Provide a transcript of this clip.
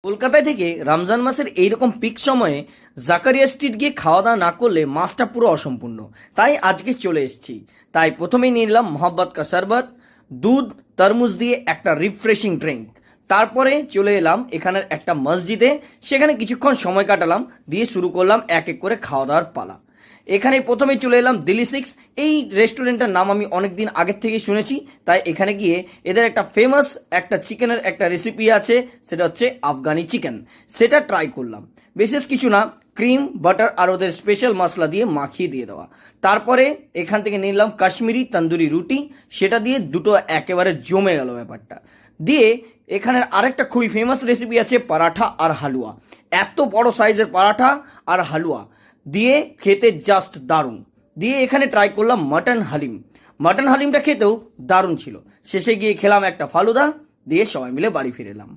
কলকাতায় থেকে রমজান মাসের এইরকম পিক সময়ে জাকারিয়া স্ট্রিট গিয়ে খাওয়া দাওয়া না করলে মাসটা পুরো অসম্পূর্ণ। তাই আজকে চলে এসেছি। তাই প্রথমেই নিয়ে নিলাম মোহাব্বত কা শরবত, দুধ, তরমুজ দিয়ে একটা রিফ্রেশিং ড্রিঙ্ক। তারপরে চলে এলাম এখানের একটা মসজিদে, সেখানে কিছুক্ষণ সময় কাটালাম, দিয়ে শুরু করলাম এক এক করে খাওয়া দাওয়ার পালা। এখানে প্রথমে চলে এলাম দিল্লি সিক্স। এই রেস্টুরেন্টের নাম আমি অনেকদিন আগের থেকে শুনেছি, তাই এখানে গিয়ে এদের একটা ফেমাস একটা চিকেনের একটা রেসিপি আছে, সেটা হচ্ছে আফগানি চিকেন, সেটা ট্রাই করলাম। বিশেষ কিছু না, ক্রিম বাটার আর ওদের স্পেশাল মশলা দিয়ে মাখিয়ে দিয়ে দেওয়া। তারপরে এখান থেকে নিলাম কাশ্মীরি তন্দুরি রুটি, সেটা দিয়ে দুটো একেবারে জমে গেল ব্যাপারটা। দিয়ে এখানের আরেকটা খুবই ফেমাস রেসিপি আছে পরাঠা আর হালুয়া। এত বড় সাইজের পরাঠা আর হালুয়া দিয়ে খেতে জাস্ট দারুণ। দিয়ে এখানে ট্রাই করলাম মাটন হালিম। মাটন হালিমটা খেতেও দারুণ ছিল। শেষে গিয়ে খেলাম একটা ফালুদা, দিয়ে সবাই মিলে বাড়ি ফিরে এলাম।